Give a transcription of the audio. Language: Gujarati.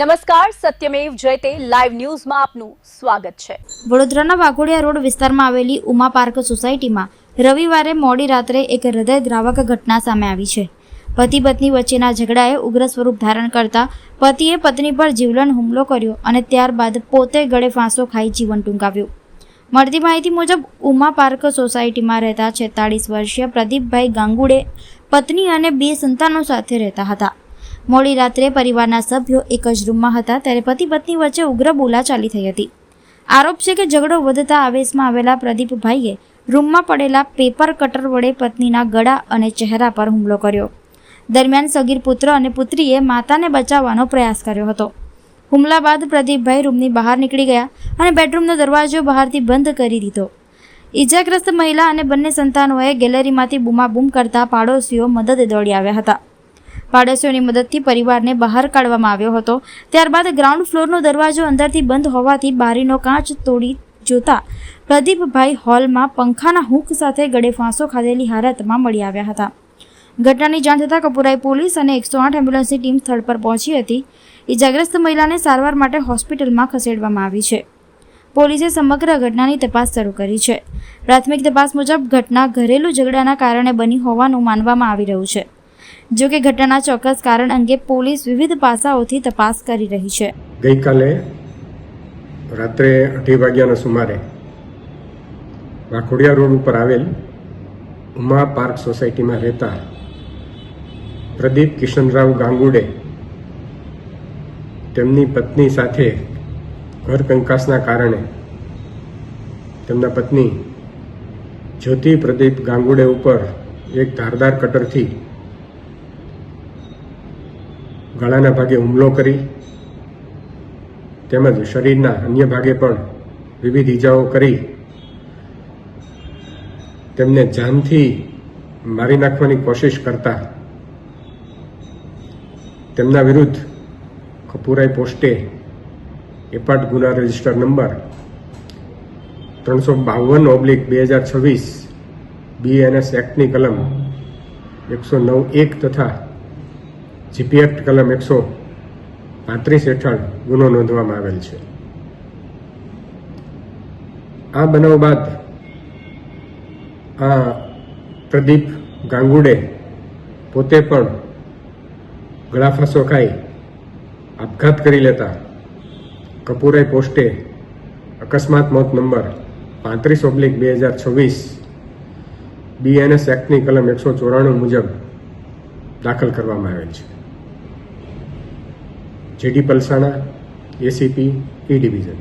નમસ્કાર, સત્યમેવ જયતે લાઈવ ન્યૂઝમાં આપનું સ્વાગત છે। વડોદરાના વાઘોડિયા રોડ વિસ્તારમાં આવેલી ઉમા પાર્ક સોસાયટીમાં રવિવારે મોડી રાત્રે એક હૃદયદ્રાવક ઘટના સામે આવી છે। પતિ પત્ની વચ્ચેના ઝઘડાએ ઉગ્ર સ્વરૂપ ધારણ કરતા પતિએ પત્ની પર જીવલેણ હુમલો કર્યો અને ત્યારબાદ પોતે ગળે ફાંસો ખાઈ જીવન ટૂંકાવ્યું। મળતી માહિતી મુજબ ઉમા પાર્ક સોસાયટીમાં રહેતા 46 વર્ષીય પ્રદીપભાઈ ગાંગુડે પત્ની અને 2 સંતાનો સાથે રહેતા હતા। મોડી રાત્રે પરિવારના સભ્યો એક જ રૂમમાં હતા ત્યારે પતિ પત્ની વચ્ચે ઉગ્ર બોલાચાલી થઈ હતી। આરોપ છે કે ઝઘડો વધતા આવેશમાં આવેલા પ્રદીપભાઈએ રૂમમાં પડેલા પેપર કટર વડે પત્નીના ગળા અને ચહેરા પર હુમલો કર્યો। દરમિયાન સગીર પુત્ર અને પુત્રીએ માતાને બચાવવાનો પ્રયાસ કર્યો હતો। હુમલા બાદ પ્રદીપભાઈ રૂમની બહાર નીકળી ગયા અને બેડરૂમનો દરવાજો બહારથી બંધ કરી દીધો। ઈજાગ્રસ્ત મહિલા અને બંને સંતાનોએ ગેલેરીમાંથી બૂમાબૂમ કરતા પાડોશીઓ મદદે દોડી આવ્યા હતા। પાડોશીઓની મદદથી પરિવારને બહાર કાઢવામાં આવ્યો હતો। ત્યારબાદ ગ્રાઉન્ડ ફ્લોરનો દરવાજો અંદરથી બંધ હોવાથી બારીનો કાચ તોડી જોતા પ્રદીપભાઈ હોલમાં પંખાના હૂક સાથે ગળે ફાંસો ખાધેલી હાલતમાં મળી આવ્યા હતા। ઘટનાની જાણ થતાં કપુરાઈ પોલીસ અને 108 એમ્બ્યુલન્સની ટીમ સ્થળ પર પહોંચી હતી। ઈજાગ્રસ્ત મહિલાને સારવાર માટે હોસ્પિટલમાં ખસેડવામાં આવી છે। પોલીસે સમગ્ર ઘટનાની તપાસ શરૂ કરી છે। પ્રાથમિક તપાસ મુજબ ઘટના ઘરેલું ઝઘડાના કારણે બની હોવાનું માનવામાં આવી રહ્યું છે। જો કે ઘટનાના ચોક્કસ કારણ અંગે પોલીસ વિવિધ પાસાઓથી તપાસ કરી રહી છે। ગઈકાલે રાત્રે 8 વાગ્યાના સુમારે વાઘોડિયા રોડ ઉપર આવેલ ઉમા પાર્ક સોસાયટીમાં રહેતા પ્રદીપ કિશનરાવ ગાંગુડે તેમની પત્ની સાથે ઘર કંકાસના કારણે તેમના પત્ની જ્યોતિ પ્રદીપ ગાંગુડે ઉપર એક ધારદાર કટરથી ગળાના ભાગે હુમલો કરી તેમજ શરીરના અન્ય ભાગે પણ વિવિધ ઈજાઓ કરી તેમને જાનથી મારી નાખવાની કોશિશ કરતા તેમના વિરુદ્ધ કપુરાઈ પોસ્ટે એપાટ ગુના રજિસ્ટર નંબર 352/2026 BNS એક્ટની કલમ 109(1) તથા જીપી એક્ટ કલમ 135 હેઠળ ગુનો નોંધવામાં આવેલ છે। આ બનાવ બાદ આ પ્રદીપ ગાંગુડે પોતે પણ ગળાફાંસો ખાઈ આપઘાત કરી લેતા કપુરાઈ પોસ્ટે અકસ્માત મોત નંબર 35/2026 BNS એક્ટની કલમ 194 મુજબ દાખલ કરવામાં આવેલ છે। JD Palsana ACP E division.